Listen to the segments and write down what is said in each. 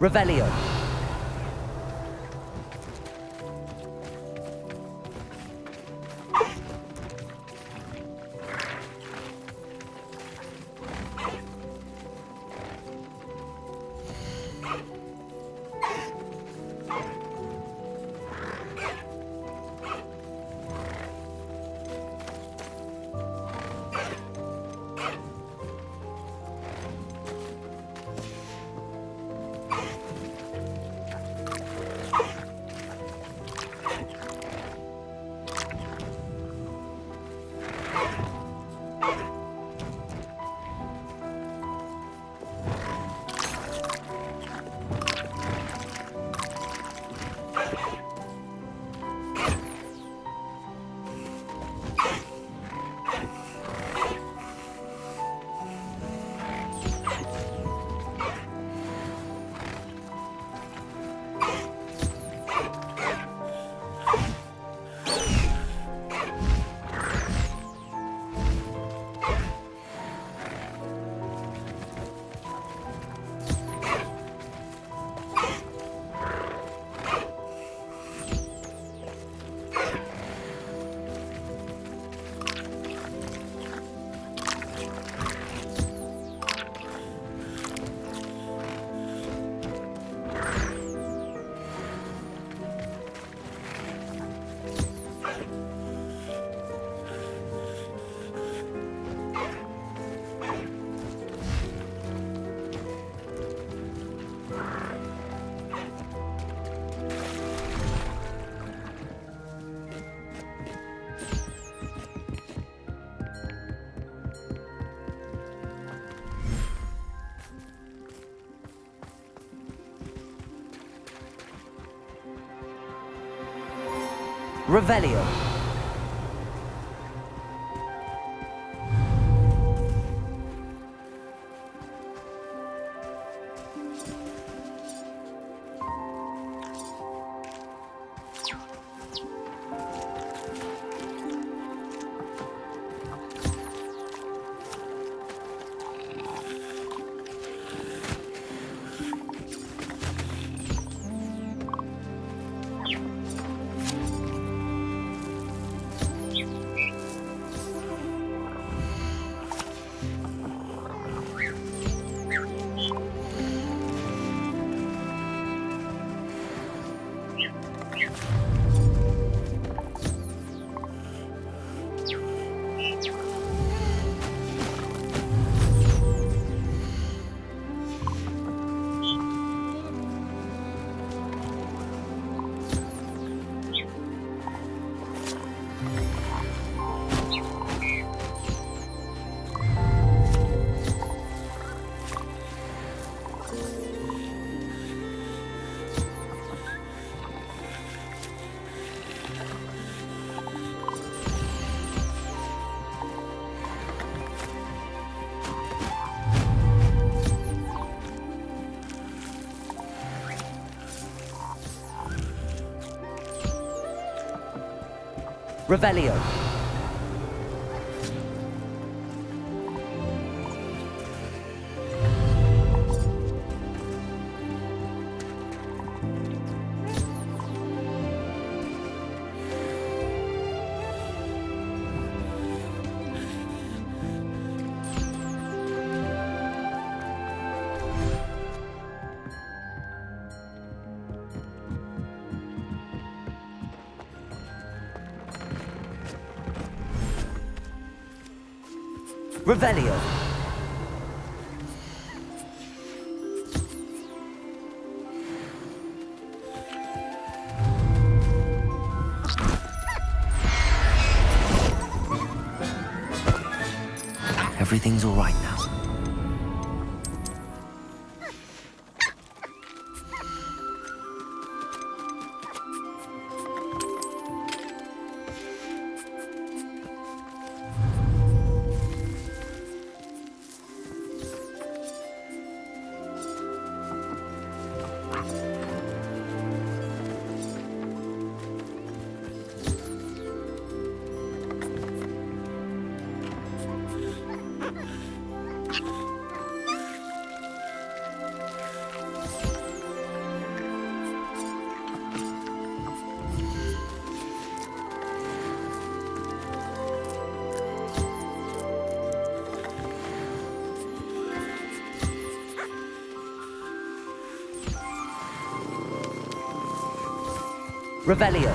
Revelio. Revelio. Revelio. Revelio. Everything's all right now. Revelio.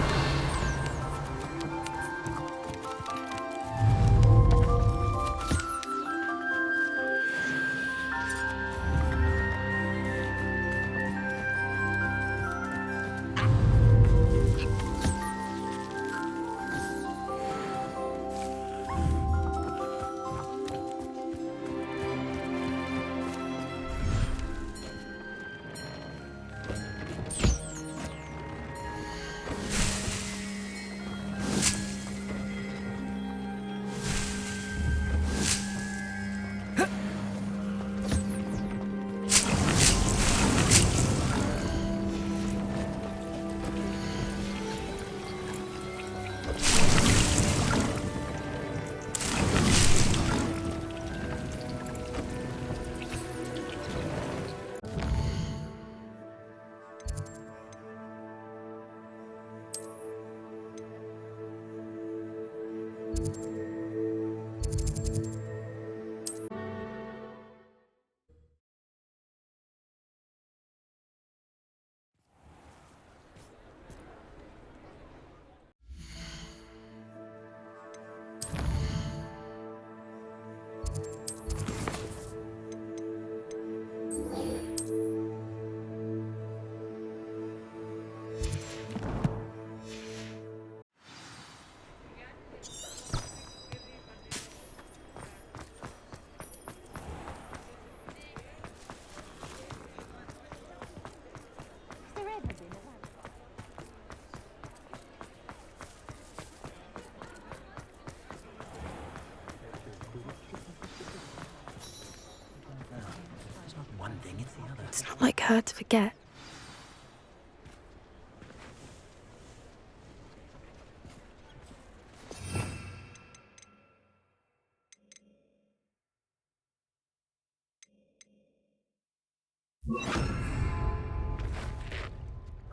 It's not like her to forget.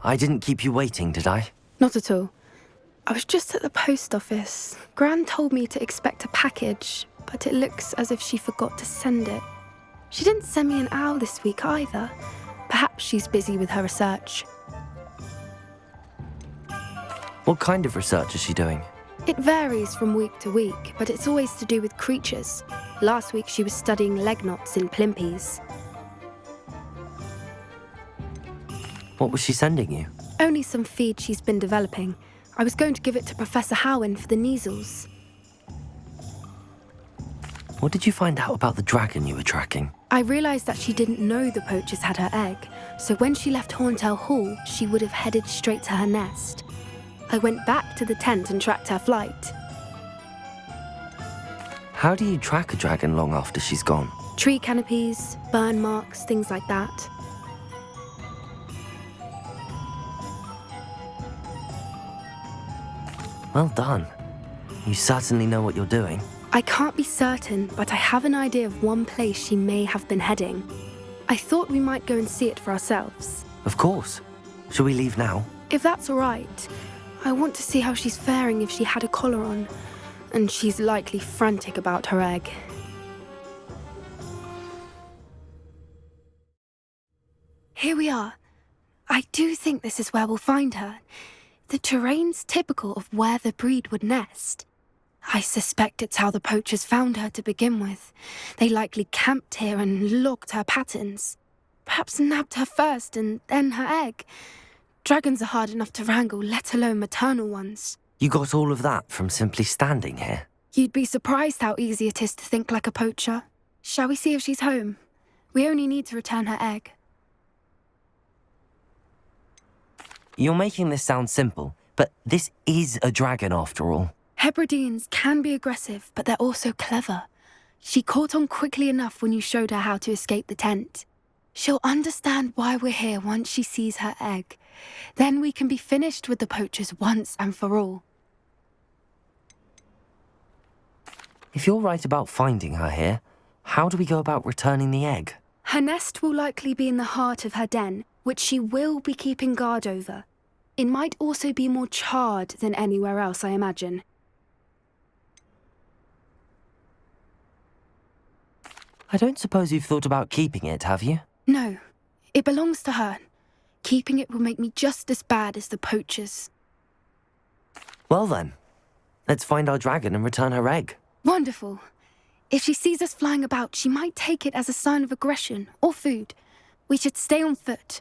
I didn't keep you waiting, did I? Not at all. I was just at the post office. Gran told me to expect a package, but it looks as if she forgot to send it. She didn't send me an owl this week either. Perhaps she's busy with her research. What kind of research is she doing? It varies from week to week, but it's always to do with creatures. Last week she was studying leg knots in Plimpes. What was she sending you? Only some feed she's been developing. I was going to give it to Professor Howin for the measles. What did you find out about the dragon you were tracking? I realised that she didn't know the poachers had her egg, so when she left Horntail Hall, she would have headed straight to her nest. I went back to the tent and tracked her flight. How do you track a dragon long after she's gone? Tree canopies, burn marks, things like that. Well done. You certainly know what you're doing. I can't be certain, but I have an idea of one place she may have been heading. I thought we might go and see it for ourselves. Of course. Shall we leave now? If that's all right. I want to see how she's faring if she had a collar on. And she's likely frantic about her egg. Here we are. I do think this is where we'll find her. The terrain's typical of where the breed would nest. I suspect it's how the poachers found her to begin with. They likely camped here and logged her patterns. Perhaps nabbed her first and then her egg. Dragons are hard enough to wrangle, let alone maternal ones. You got all of that from simply standing here? You'd be surprised how easy it is to think like a poacher. Shall we see if she's home? We only need to return her egg. You're making this sound simple, but this is a dragon after all. Hebrideans can be aggressive, but they're also clever. She caught on quickly enough when you showed her how to escape the tent. She'll understand why we're here once she sees her egg. Then we can be finished with the poachers once and for all. If you're right about finding her here, how do we go about returning the egg? Her nest will likely be in the heart of her den, which she will be keeping guard over. It might also be more charred than anywhere else, I imagine. I don't suppose you've thought about keeping it, have you? No, it belongs to her. Keeping it will make me just as bad as the poachers. Well then, let's find our dragon and return her egg. Wonderful. If she sees us flying about, she might take it as a sign of aggression or food. We should stay on foot.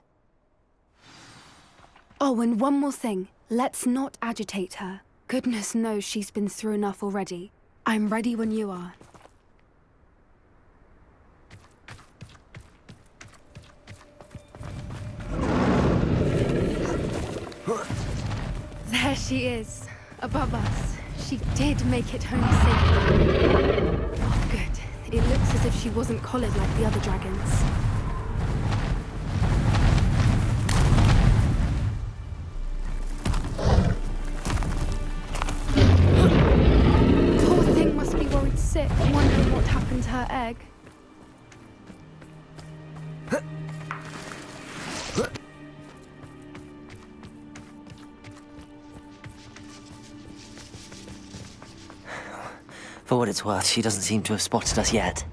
Oh, and one more thing. Let's not agitate her. Goodness knows she's been through enough already. I'm ready when you are. There she is, above us. She did make it home safely. Oh, good. It looks as if she wasn't collared like the other dragons. Poor thing must be worried sick, wondering what happened to her egg. For what it's worth, she doesn't seem to have spotted us yet.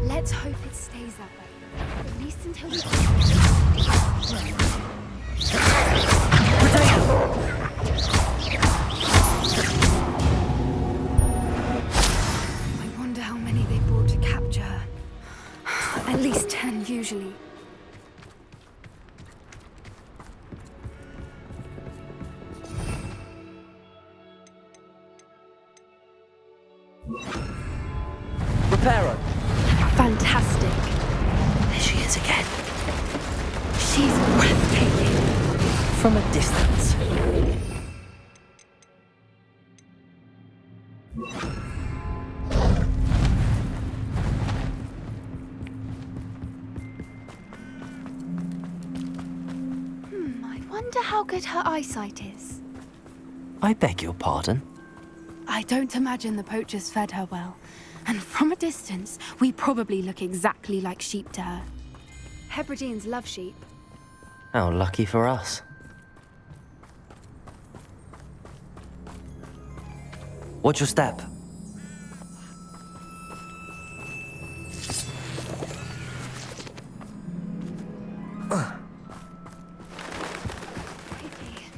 Let's hope it stays that way. At least until we... I wonder how many they brought to capture her. At least 10 usually. Reparo! Fantastic. There she is again. She's breathtaking. From a distance. I wonder how good her eyesight is. I beg your pardon? I don't imagine the poachers fed her well. And from a distance, we probably look exactly like sheep to her. Hebrideans love sheep. How lucky for us. Watch your step.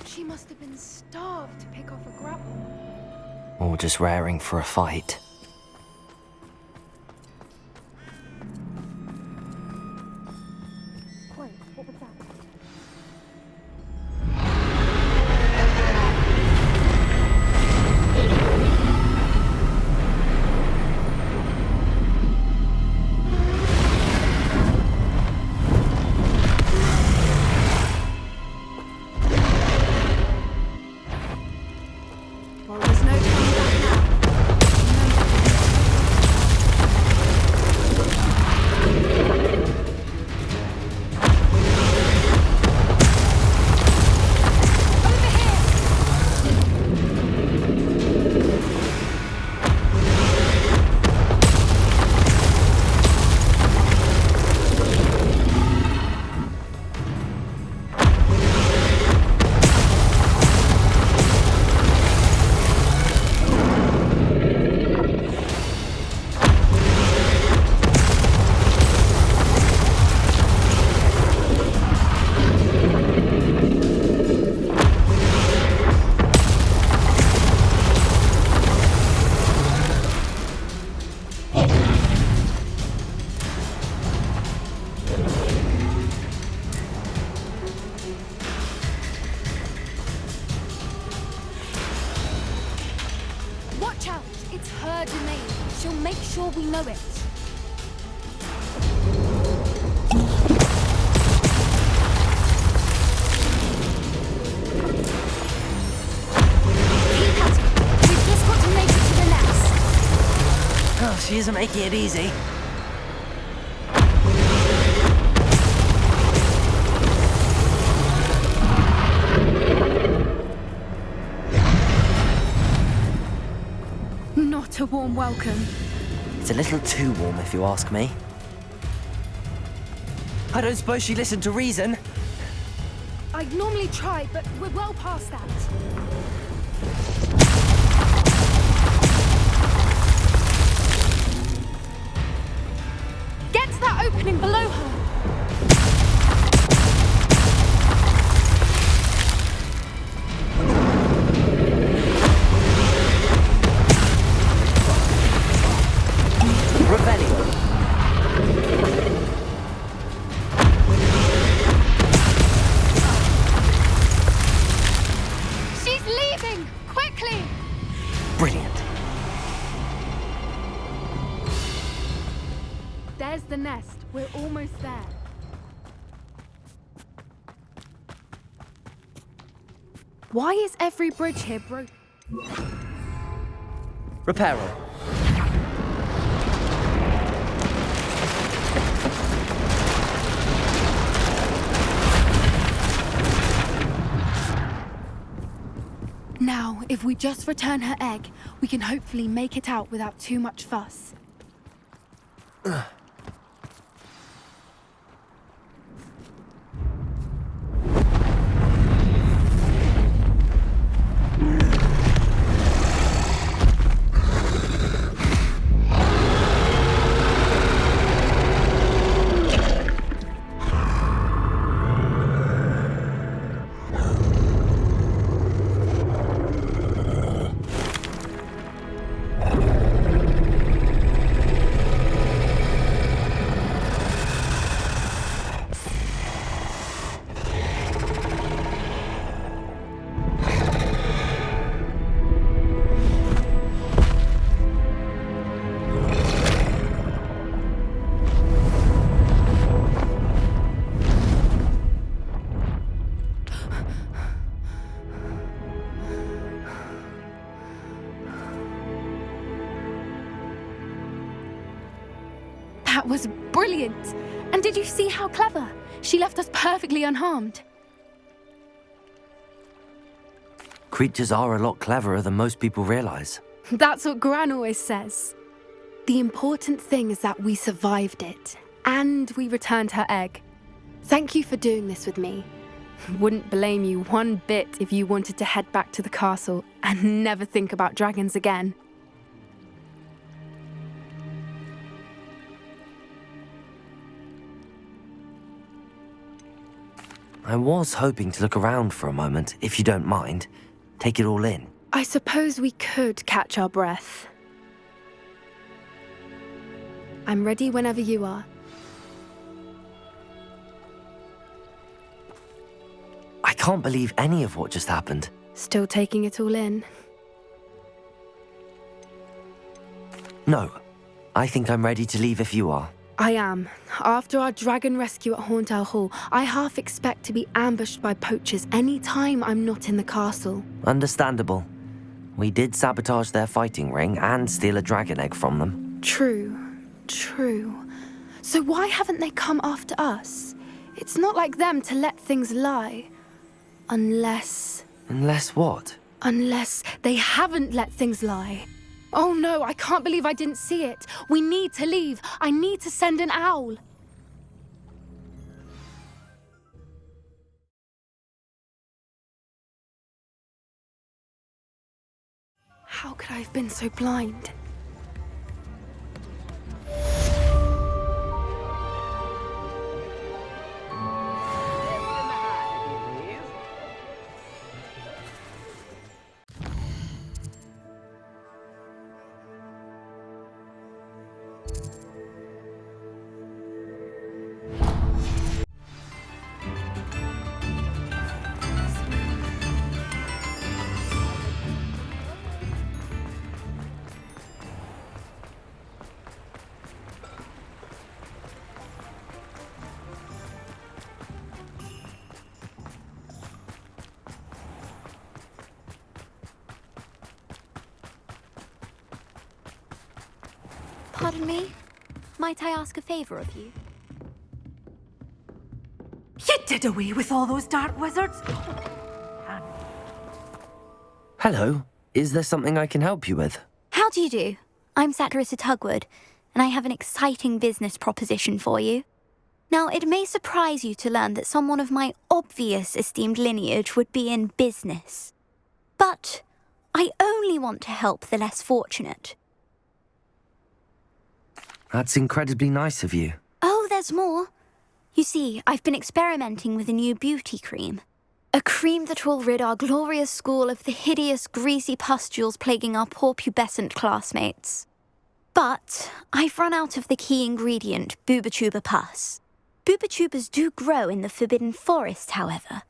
She must have been starved to pick off a grapple. Or just raring for a fight. Wait, what was that? Well, there's no turning back now. Watch out! It's her domain. She'll make sure we know it. Keep at it. We've just got to make it to the nest. Oh, she isn't making it easy. Not a warm welcome. It's a little too warm, if you ask me. I don't suppose she listened to reason. I'd normally try, but we're well past that. Get to that opening below her. nest. We're almost there. Why is every bridge here broken? Reparo. Now, if we just return her egg, we can hopefully make it out without too much fuss. That was brilliant! And did you see how clever? She left us perfectly unharmed. Creatures are a lot cleverer than most people realize. That's what Gran always says. The important thing is that we survived it, and we returned her egg. Thank you for doing this with me. Wouldn't blame you one bit if you wanted to head back to the castle and never think about dragons again. I was hoping to look around for a moment, if you don't mind. Take it all in. I suppose we could catch our breath. I'm ready whenever you are. I can't believe any of what just happened. Still taking it all in? No, I think I'm ready to leave if you are. I am. After our dragon rescue at Horndale Hall, I half expect to be ambushed by poachers any time I'm not in the castle. Understandable. We did sabotage their fighting ring and steal a dragon egg from them. True. So why haven't they come after us? It's not like them to let things lie. Unless What? Unless they haven't let things lie. Oh no, I can't believe I didn't see it. We need to leave. I need to send an owl. How could I have been so blind? Pardon me? Might I ask a favor of you? You did away with all those dark wizards? Hello. Is there something I can help you with? How do you do? I'm Saturissa Tugwood, and I have an exciting business proposition for you. Now, it may surprise you to learn that someone of my obvious esteemed lineage would be in business. But I only want to help the less fortunate. That's incredibly nice of you. Oh, there's more. You see, I've been experimenting with a new beauty cream. A cream that will rid our glorious school of the hideous, greasy pustules plaguing our poor pubescent classmates. But I've run out of the key ingredient, Bubatuba pus. Bubatubas do grow in the Forbidden Forest, however.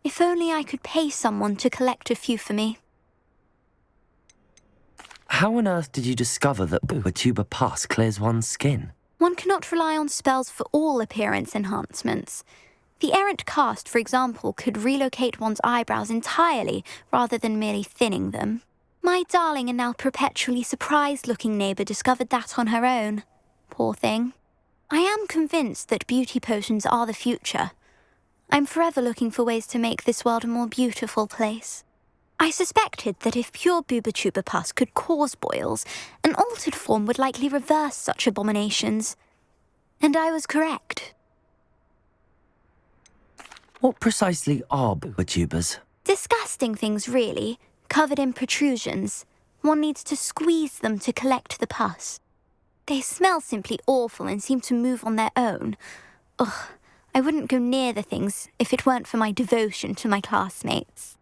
If only I could pay someone to collect a few for me. How on earth did you discover that Bubatuba pus clears one's skin? One cannot rely on spells for all appearance enhancements. The errant cast, for example, could relocate one's eyebrows entirely rather than merely thinning them. My darling and now perpetually surprised-looking neighbour discovered that on her own. Poor thing. I am convinced that beauty potions are the future. I'm forever looking for ways to make this world a more beautiful place. I suspected that if pure Booba pus could cause boils, an altered form would likely reverse such abominations. And I was correct. What precisely are booba-tubers? Disgusting things, really, covered in protrusions. One needs to squeeze them to collect the pus. They smell simply awful and seem to move on their own. Ugh, I wouldn't go near the things if it weren't for my devotion to my classmates.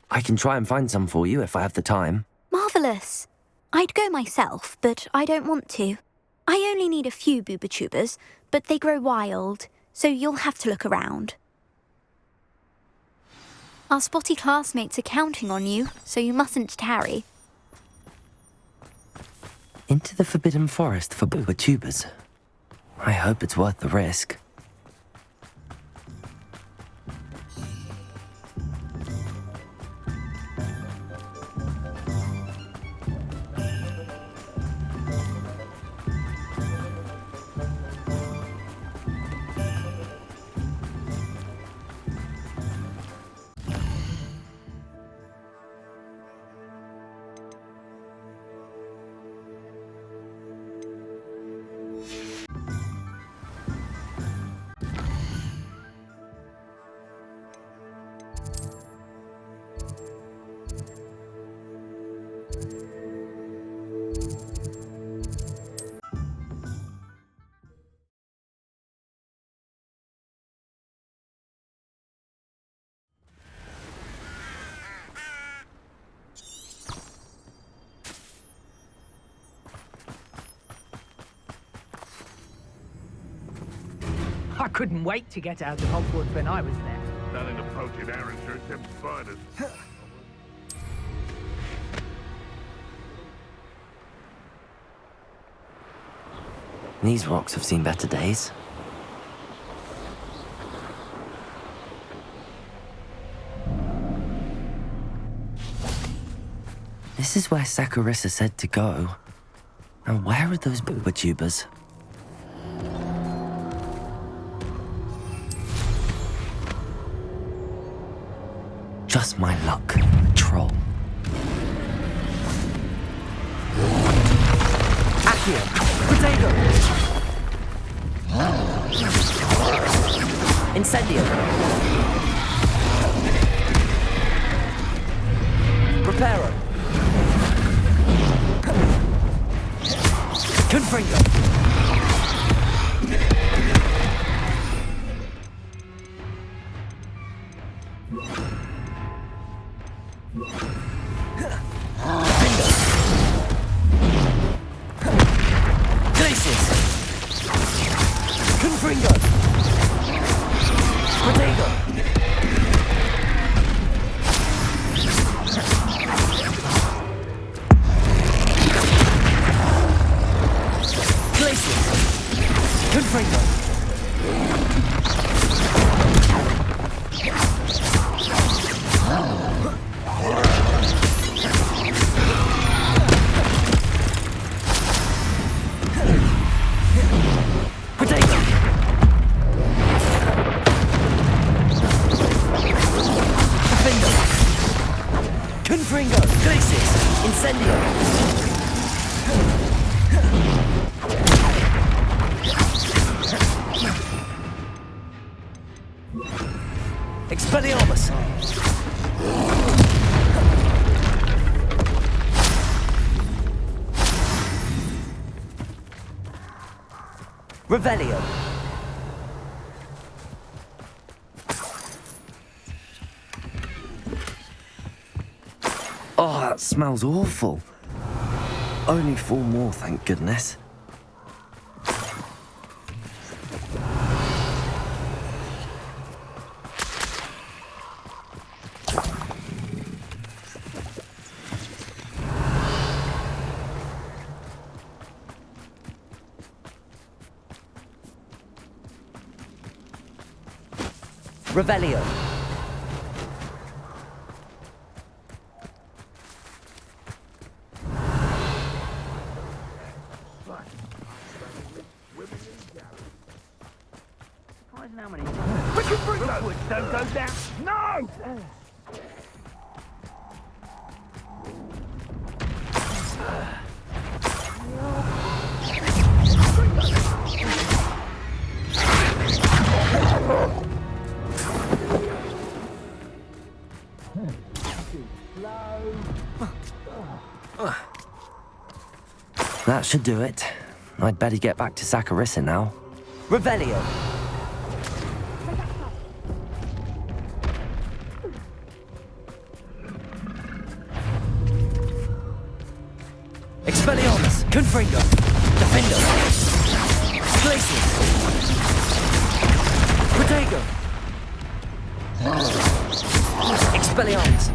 I can try and find some for you if I have the time. Marvellous. I'd go myself, but I don't want to. I only need a few booba-tubers, but they grow wild, so you'll have to look around. Our spotty classmates are counting on you, so you mustn't tarry. Into the Forbidden Forest for booba-tubers. I hope it's worth the risk. I couldn't wait to get out of Hogwarts when I was there. Nothing approaching Arrowshire except spiders. These rocks have seen better days. This is where Saccharissa said to go. Now where are those booba-tubers? Just my luck, troll. Accio! Potato! Incendio! Preparo! Confringo! Expelliarmus! Revelio! Oh, that smells awful. Only 4 more, thank goodness. Revelio. How many? Rookwood, don't go down. No! That should do it. I'd better get back to Saccharissa now. Revelio. Expelliarmus, Confringo, Defendo, Glacius, Protego, Expelliarmus,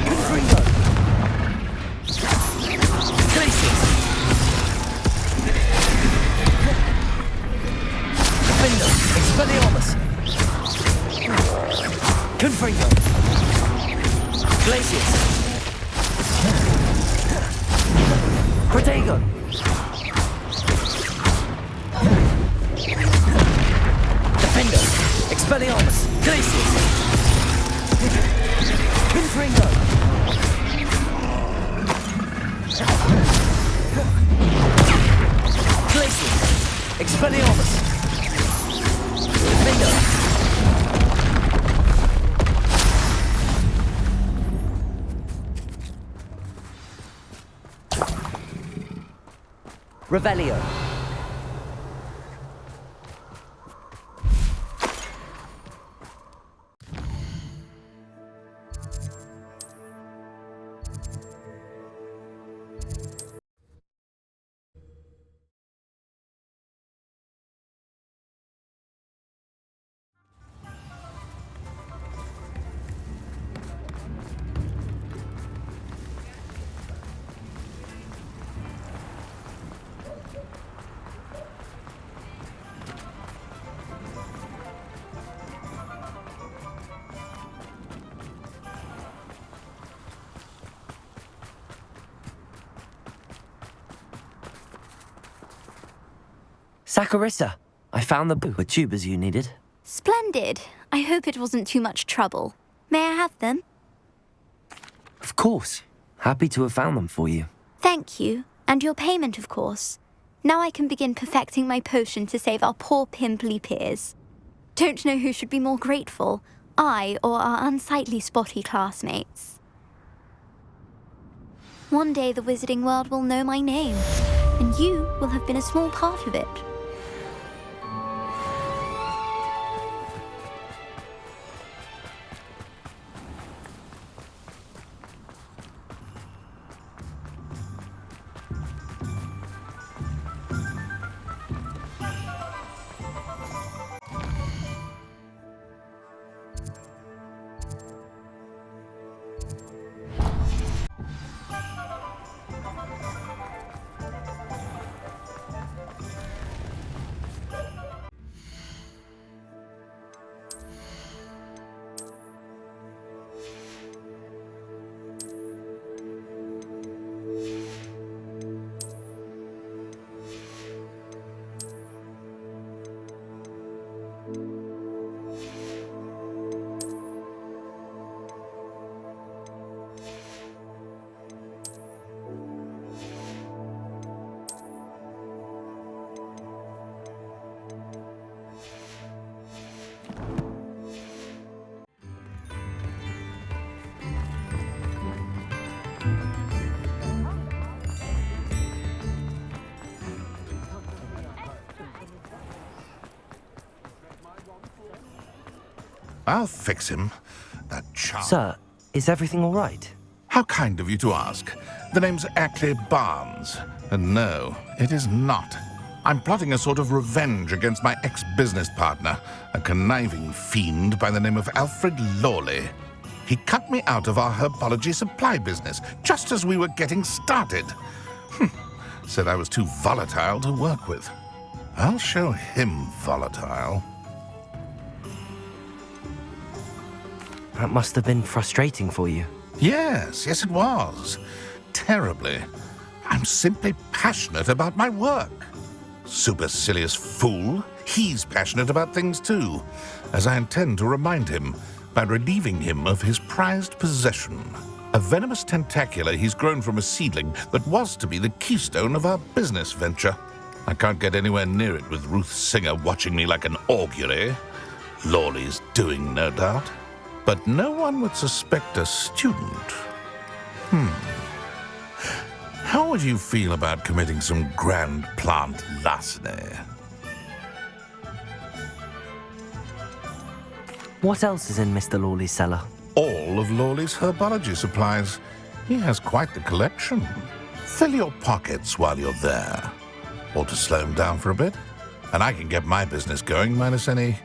Confringo, Glacius, Defendo, Expelliarmus, Confringo, Glacius, Protego, Defender, Expelliarmus, Glacius, Confringo, Glacius, Expelliarmus, Defender. Revelio. Saccharissa, I found the tubers you needed. Splendid. I hope it wasn't too much trouble. May I have them? Of course. Happy to have found them for you. Thank you. And your payment, of course. Now I can begin perfecting my potion to save our poor pimply peers. Don't know who should be more grateful, I or our unsightly spotty classmates. One day the wizarding world will know my name, and you will have been a small part of it. I'll fix him. That child. Sir, is everything all right? How kind of you to ask. The name's Ackley Barnes. And no, it is not. I'm plotting a sort of revenge against my ex-business partner, a conniving fiend by the name of Alfred Lawley. He cut me out of our herbology supply business just as we were getting started. Said I was too volatile to work with. I'll show him volatile. That must have been frustrating for you. Yes, it was. Terribly. I'm simply passionate about my work. Supercilious fool. He's passionate about things too, as I intend to remind him by relieving him of his prized possession. A venomous tentacula he's grown from a seedling that was to be the keystone of our business venture. I can't get anywhere near it with Ruth Singer watching me like an augury. Lawley's doing, no doubt. But no one would suspect a student. How would you feel about committing some grand plant larceny? What else is in Mr. Lawley's cellar? All of Lawley's herbology supplies. He has quite the collection. Fill your pockets while you're there. Or to slow him down for a bit. And I can get my business going minus any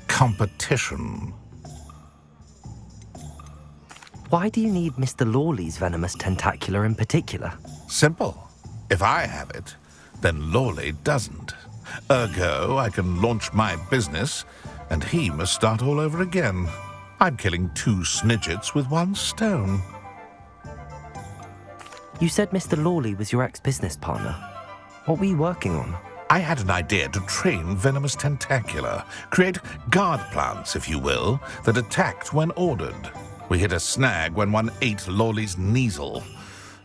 competition. Why do you need Mr. Lawley's venomous tentacula in particular? Simple. If I have it, then Lawley doesn't. Ergo, I can launch my business, and he must start all over again. I'm killing 2 snidgets with 1 stone. You said Mr. Lawley was your ex-business partner. What were you working on? I had an idea to train venomous tentacula, create guard plants, if you will, that attacked when ordered. We hit a snag when one ate Lawley's Kneasel.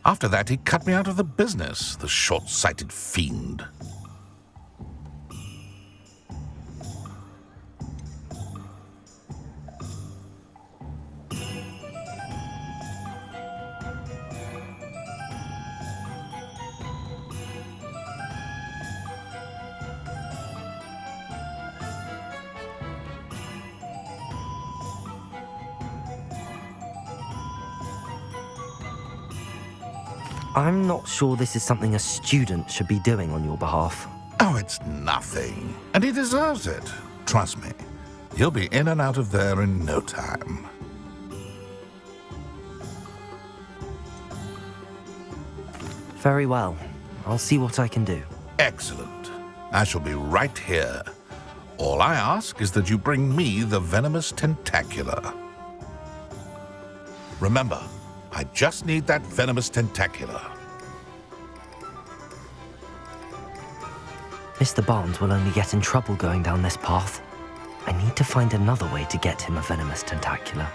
After that, he cut me out of the business, the short-sighted fiend. I'm not sure this is something a student should be doing on your behalf. Oh, it's nothing. And he deserves it. Trust me. He'll be in and out of there in no time. Very well. I'll see what I can do. Excellent. I shall be right here. All I ask is that you bring me the venomous tentacula. Remember, I just need that venomous tentacula. Mr. Barnes will only get in trouble going down this path. I need to find another way to get him a venomous tentacula.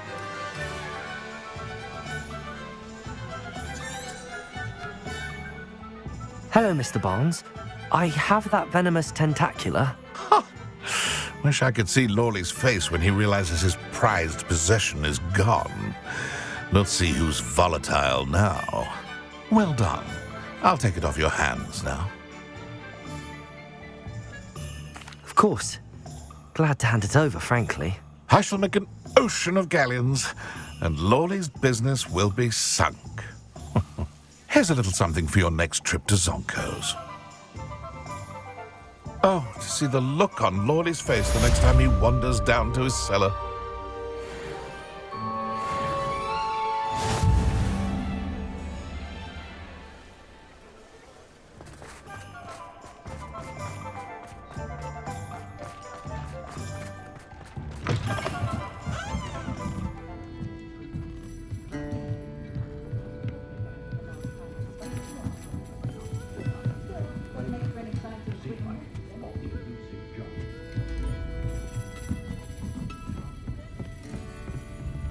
Hello, Mr. Barnes. I have that venomous tentacula. Wish I could see Lawley's face when he realizes his prized possession is gone. Let's see who's volatile now. Well done. I'll take it off your hands now. Of course. Glad to hand it over, frankly. I shall make an ocean of galleons, and Lawley's business will be sunk. Here's a little something for your next trip to Zonko's. Oh, to see the look on Lawley's face the next time he wanders down to his cellar.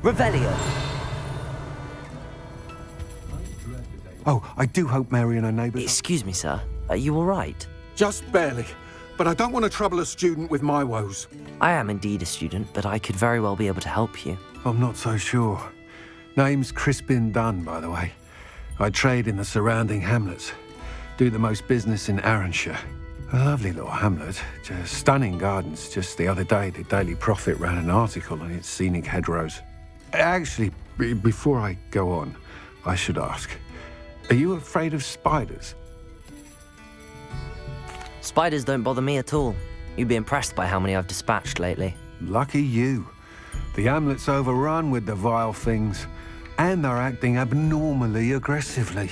Revelio. Oh, I do hope Mary and her neighbours... Excuse me, sir. Are you all right? Just barely. But I don't want to trouble a student with my woes. I am indeed a student, but I could very well be able to help you. I'm not so sure. Name's Crispin Dunn, by the way. I trade in the surrounding hamlets. Do the most business in Arranshire. A lovely little hamlet. Just stunning gardens. Just the other day, the Daily Prophet ran an article on its scenic hedgerows. Actually, before I go on, I should ask, are you afraid of spiders? Spiders don't bother me at all. You'd be impressed by how many I've dispatched lately. Lucky you. The hamlet's overrun with the vile things, and they're acting abnormally aggressively.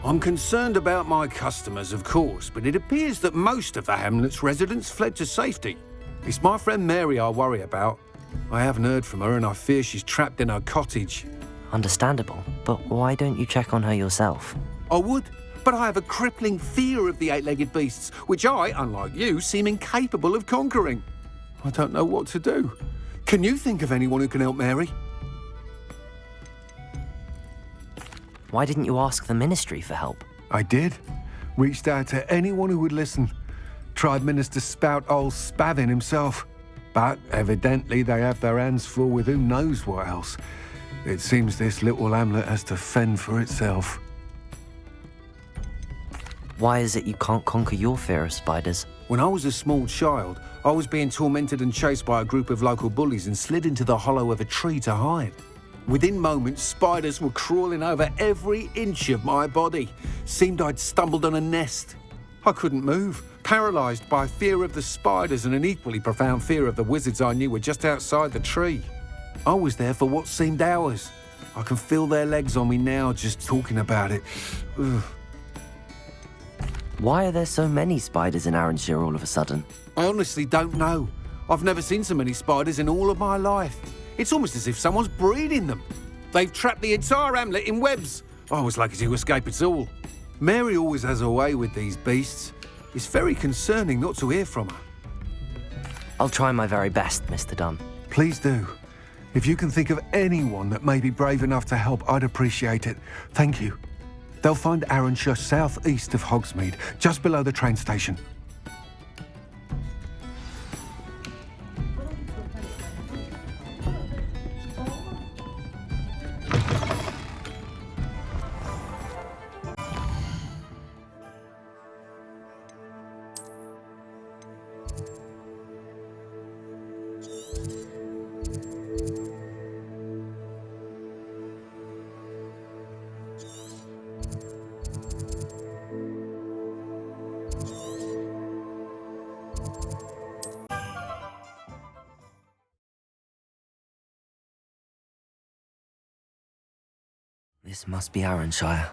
I'm concerned about my customers, of course, but it appears that most of the hamlet's residents fled to safety. It's my friend Mary I worry about. I haven't heard from her and I fear she's trapped in her cottage. Understandable, but why don't you check on her yourself? I would, but I have a crippling fear of the eight-legged beasts, which I, unlike you, seem incapable of conquering. I don't know what to do. Can you think of anyone who can help Mary? Why didn't you ask the Ministry for help? I did. Reached out to anyone who would listen. Tried Minister Spout old Spavin himself. But evidently they have their hands full with who knows what else. It seems this little hamlet has to fend for itself. Why is it you can't conquer your fear of spiders? When I was a small child, I was being tormented and chased by a group of local bullies and slid into the hollow of a tree to hide. Within moments, spiders were crawling over every inch of my body. Seemed I'd stumbled on a nest. I couldn't move, paralysed by fear of the spiders and an equally profound fear of the wizards I knew were just outside the tree. I was there for what seemed hours. I can feel their legs on me now just talking about it. Ugh. Why are there so many spiders in Arranshire all of a sudden? I honestly don't know. I've never seen so many spiders in all of my life. It's almost as if someone's breeding them. They've trapped the entire hamlet in webs. I was lucky to escape it all. Mary always has a way with these beasts. It's very concerning not to hear from her. I'll try my very best, Mr. Dunn. Please do. If you can think of anyone that may be brave enough to help, I'd appreciate it. Thank you. They'll find Arranshire southeast of Hogsmeade, just below the train station. This must be Arranshire.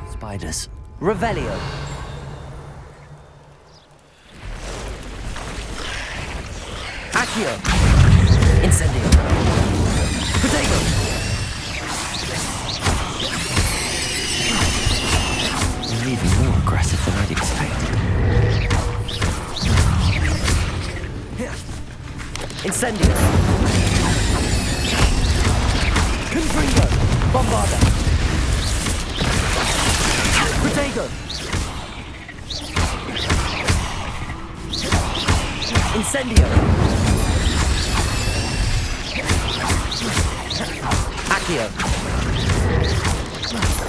Spiders. Revelio! Accio! Incendio! Potato! They're even more aggressive than I'd expected. Incendio! Confringo! Bombarda! Protego! Incendio! Accio!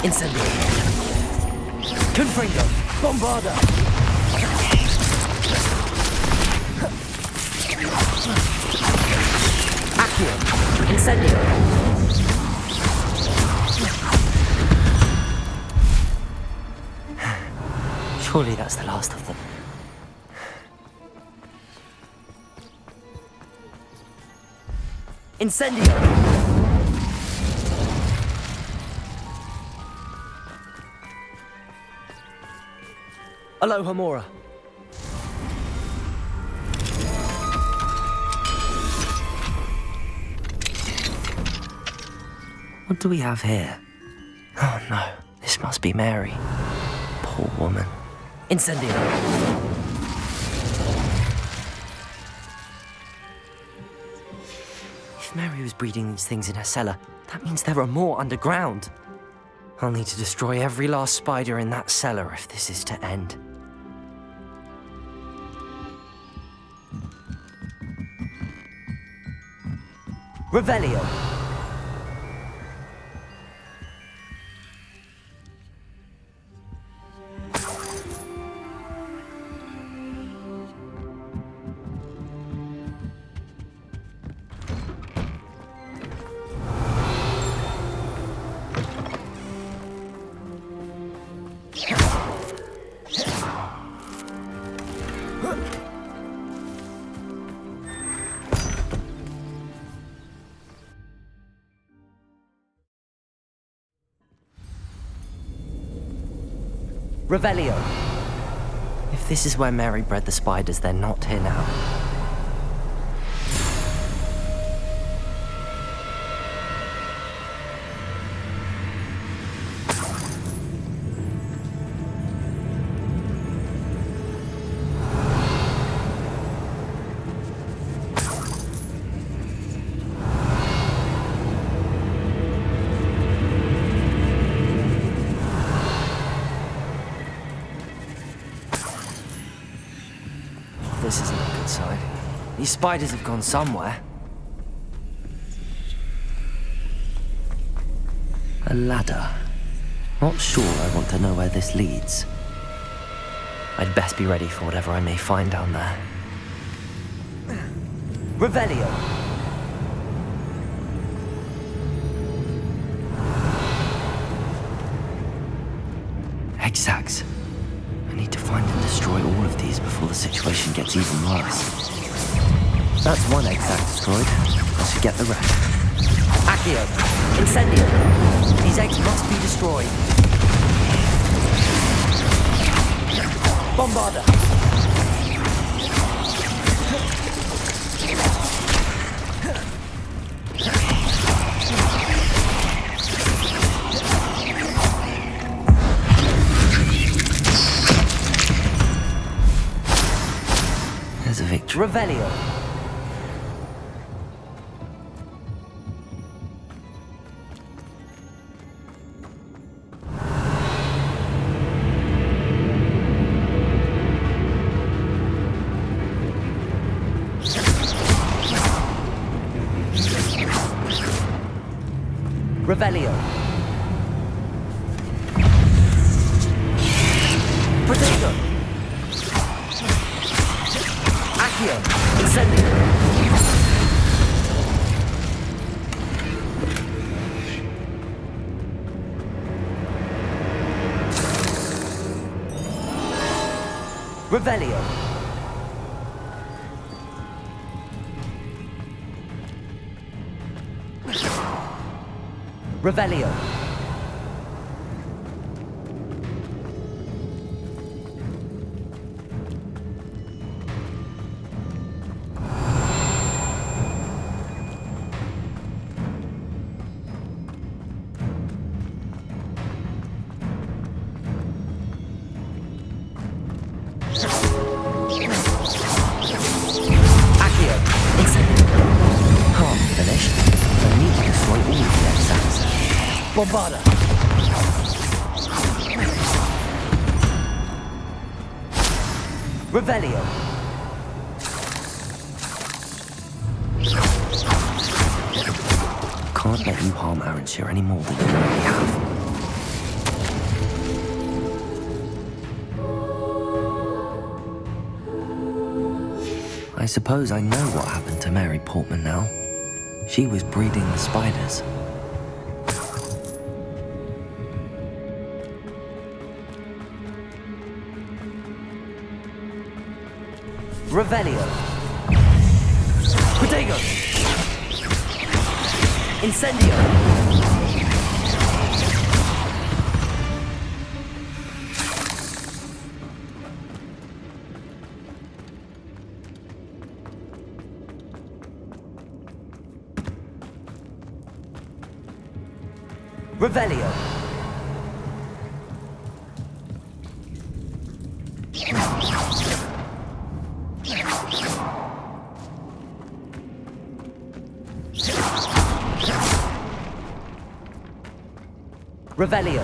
Incendio! Confringo! Bombarda! Accio! Incendio! Surely that's the last of them. Incendio! Alohomora. What do we have here? Oh no, this must be Mary. Poor woman. Incendio! If Mary was breeding these things in her cellar, that means there are more underground. I'll need to destroy every last spider in that cellar if this is to end. Revelio! Revelio. If this is where Mary bred the spiders, they're not here now. This isn't a good sign. These spiders have gone somewhere. A ladder. Not sure I want to know where this leads. I'd best be ready for whatever I may find down there. Revelio! Egg sacs. I need to find and destroy all of these before the situation gets even worse. That's one egg sac destroyed. I should get the rest. Accio! Incendio! These eggs must be destroyed. Bombarda! There's a victory. Revelio! Revelio. Protego. Accio. Incendio. Revelio. Revelio. Accio. Incendio. Can't finish. I need to destroy all of the egg sacs. Bombarda! Revelio! Can't let you harm Aranshire any more than you already have. I suppose I know what happened to Mary Portman now. She was breeding the spiders. Revelio. Protego. Incendio. Revelio. Revelio.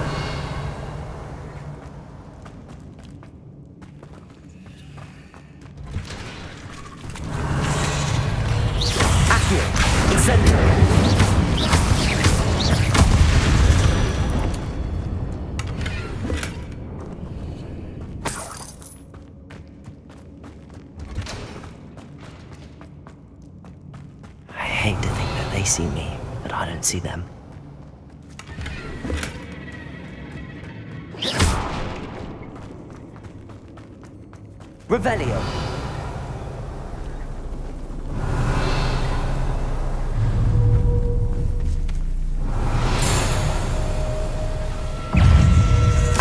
Accio. Incendio. I hate to think that they see me, but I don't see them. Revelio.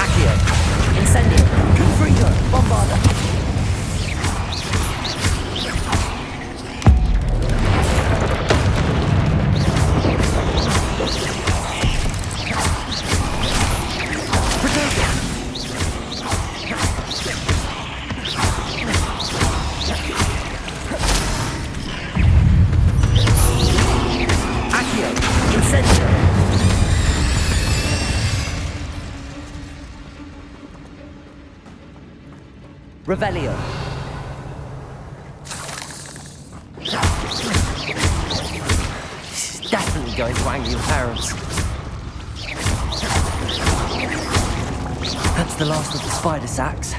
Accio. Incendio. Revelio. This is definitely going to anger your parents. That's the last of the spider sacks.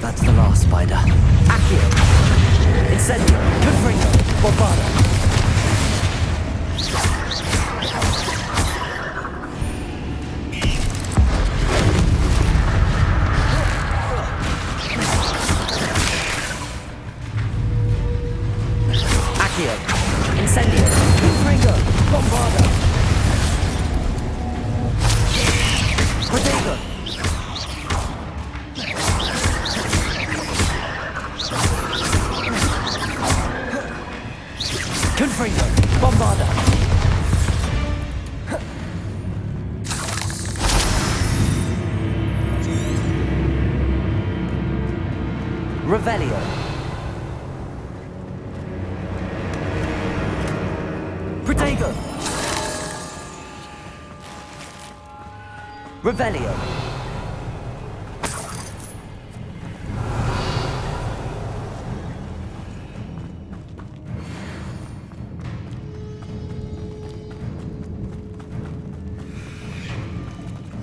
That's the last spider. Accio! Incendio! Confringo! Bombado! Accio! Incendio! Confringo! Bombado! Protego! Confringo! Bombarda! Revelio! Protego! Revelio!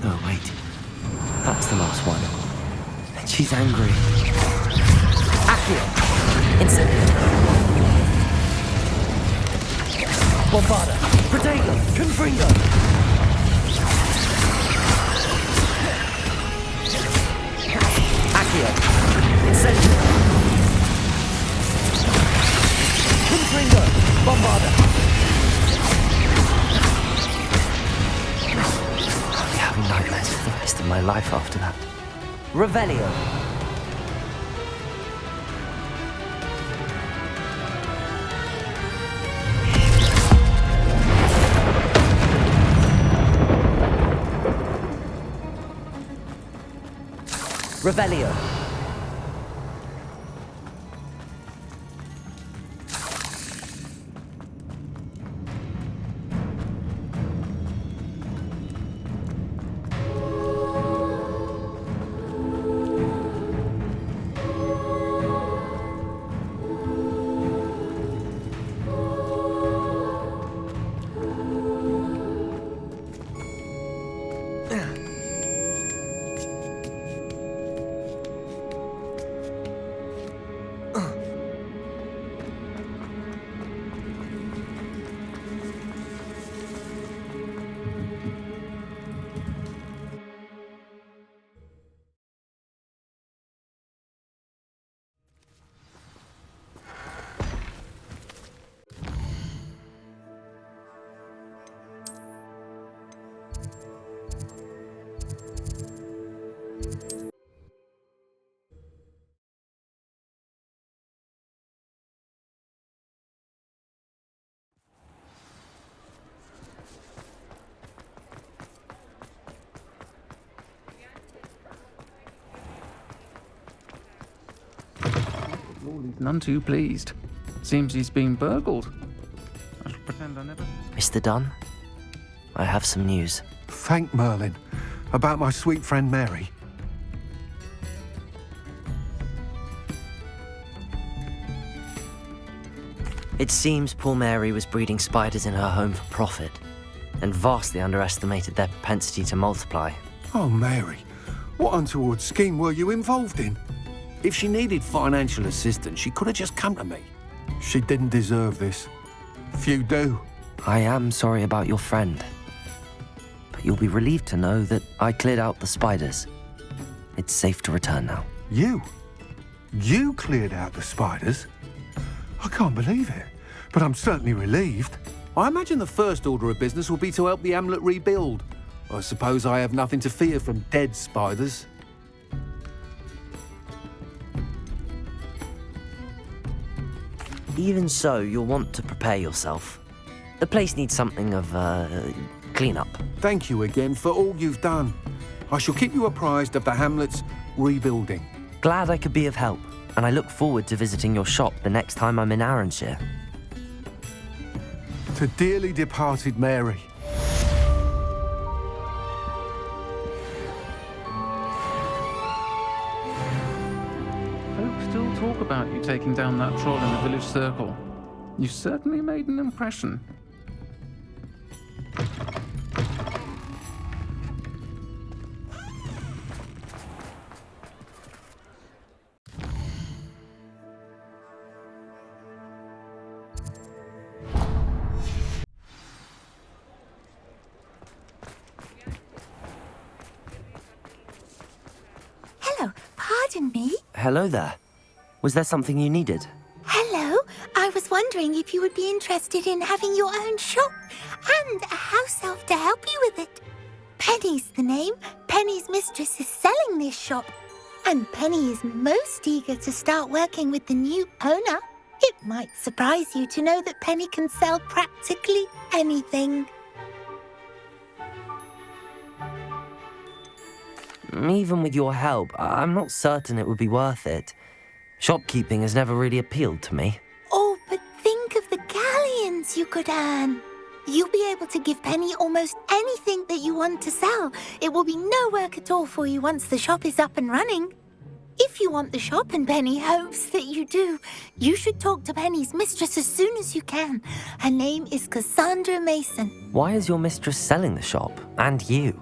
No, wait. That's the last one. And she's angry. Accio! Incendio! Bombarda! Protego! Confringo! Accio! Incendio! Confringo! Bombarda! Nightmares for the rest of my life after that. Revelio. Revelio. None too pleased. Seems he's been burgled. I shall pretend I never... Mr. Dunn, I have some news. Thank Merlin. About my sweet friend Mary. It seems poor Mary was breeding spiders in her home for profit, and vastly underestimated their propensity to multiply. Oh, Mary. What untoward scheme were you involved in? If she needed financial assistance, she could have just come to me. She didn't deserve this. Few do. I am sorry about your friend, but you'll be relieved to know that I cleared out the spiders. It's safe to return now. You? You cleared out the spiders? I can't believe it, but I'm certainly relieved. I imagine the first order of business will be to help the Hamlet rebuild. I suppose I have nothing to fear from dead spiders. Even so, you'll want to prepare yourself. The place needs something of, clean-up. Thank you again for all you've done. I shall keep you apprised of the hamlet's rebuilding. Glad I could be of help, and I look forward to visiting your shop the next time I'm in Arranshire. To dearly departed Mary. Folk still talk about you taking down that troll in the village circle. You certainly made an impression. Hello, pardon me. Hello there. Was there something you needed? Hello, I was wondering if you would be interested in having your own shop and a house elf to help you with it. Penny's the name. Penny's mistress is selling this shop, and Penny is most eager to start working with the new owner. It might surprise you to know that Penny can sell practically anything. Even with your help, I'm not certain it would be worth it. Shopkeeping has never really appealed to me. Oh, but think of the galleons you could earn. You'll be able to give Penny almost anything that you want to sell. It will be no work at all for you once the shop is up and running. If you want the shop, and Penny hopes that you do, you should talk to Penny's mistress as soon as you can. Her name is Cassandra Mason. Why is your mistress selling the shop? And you?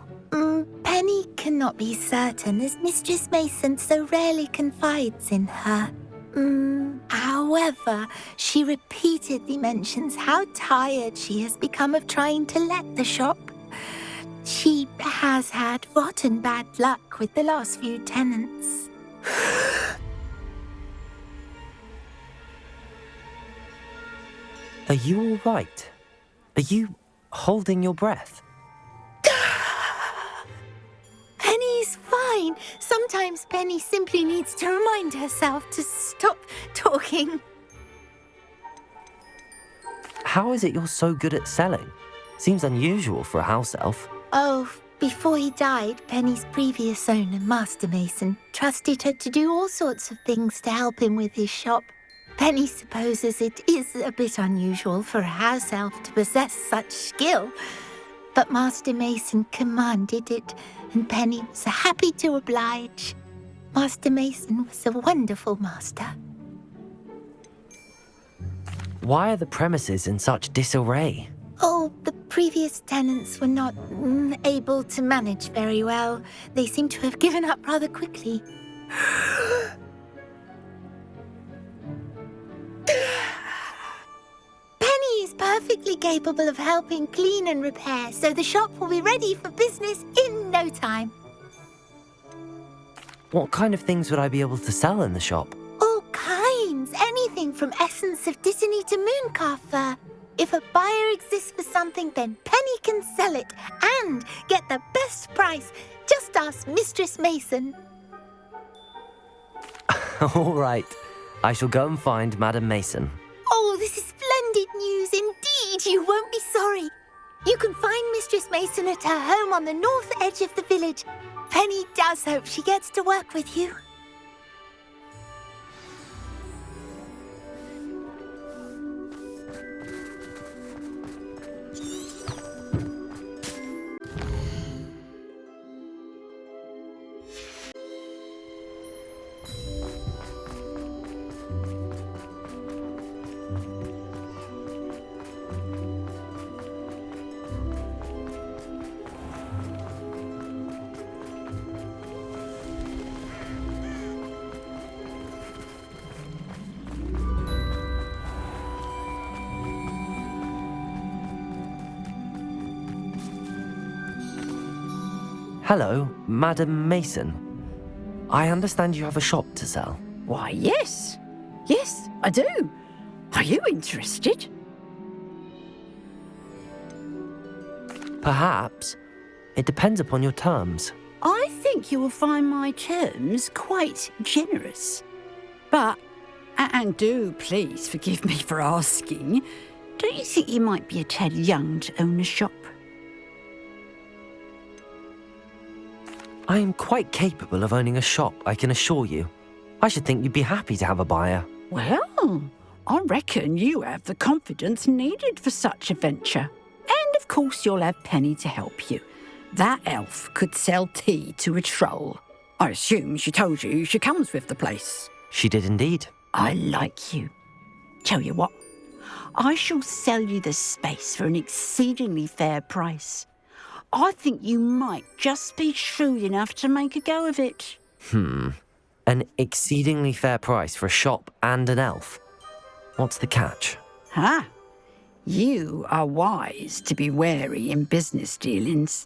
Penny cannot be certain, as Mistress Mason so rarely confides in her. However, she repeatedly mentions how tired she has become of trying to let the shop. She has had rotten bad luck with the last few tenants. Are you all right? Are you holding your breath? Penny's fine. Sometimes Penny simply needs to remind herself to stop talking. How is it you're so good at selling? Seems unusual for a house elf. Oh, before he died, Penny's previous owner, Master Mason, trusted her to do all sorts of things to help him with his shop. Penny supposes it is a bit unusual for a house elf to possess such skill, but Master Mason commanded it, and Penny was happy to oblige. Master Mason was a wonderful master. Why are the premises in such disarray? Oh, the previous tenants were not able to manage very well. They seem to have given up rather quickly. Penny is perfectly capable of helping clean and repair, so the shop will be ready for business in no time. What kind of things would I be able to sell in the shop? All kinds. Anything from essence of Dittany to Mooncalf fur. If a buyer exists for something, then Penny can sell it and get the best price. Just ask Mistress Mason. All right. I shall go and find Madam Mason. Oh, this is splendid news indeed. You won't be sorry. You can find Mistress Mason at her home on the north edge of the village. Penny does hope she gets to work with you. Hello, Madam Mason. I understand you have a shop to sell. Why, yes. Yes, I do. Are you interested? Perhaps. It depends upon your terms. I think you will find my terms quite generous. But, and do please forgive me for asking, don't you think you might be a tad young to own a shop? I am quite capable of owning a shop, I can assure you. I should think you'd be happy to have a buyer. Well, I reckon you have the confidence needed for such a venture. And of course you'll have Penny to help you. That elf could sell tea to a troll. I assume she told you she comes with the place. She did indeed. I like you. Tell you what, I shall sell you the space for an exceedingly fair price. I think you might just be shrewd enough to make a go of it. An exceedingly fair price for a shop and an elf. What's the catch? Huh? You are wise to be wary in business dealings.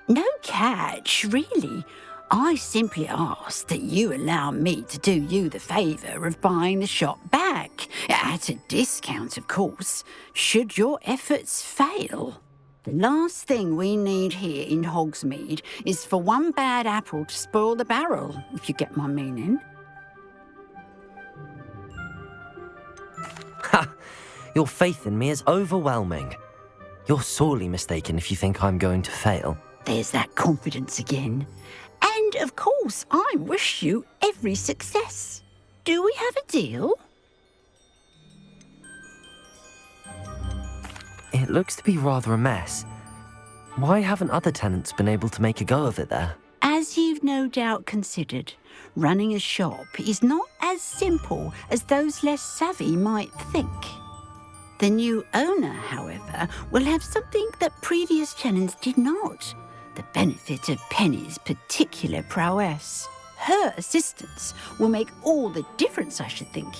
No catch, really. I simply ask that you allow me to do you the favour of buying the shop back, at a discount, of course, should your efforts fail. The last thing we need here in Hogsmeade is for one bad apple to spoil the barrel, if you get my meaning. Ha! Your faith in me is overwhelming. You're sorely mistaken if you think I'm going to fail. There's that confidence again. And, of course, I wish you every success. Do we have a deal? It looks to be rather a mess. Why haven't other tenants been able to make a go of it there? As you've no doubt considered, running a shop is not as simple as those less savvy might think. The new owner, however, will have something that previous tenants did not. The benefit of Penny's particular prowess. Her assistance will make all the difference, I should think,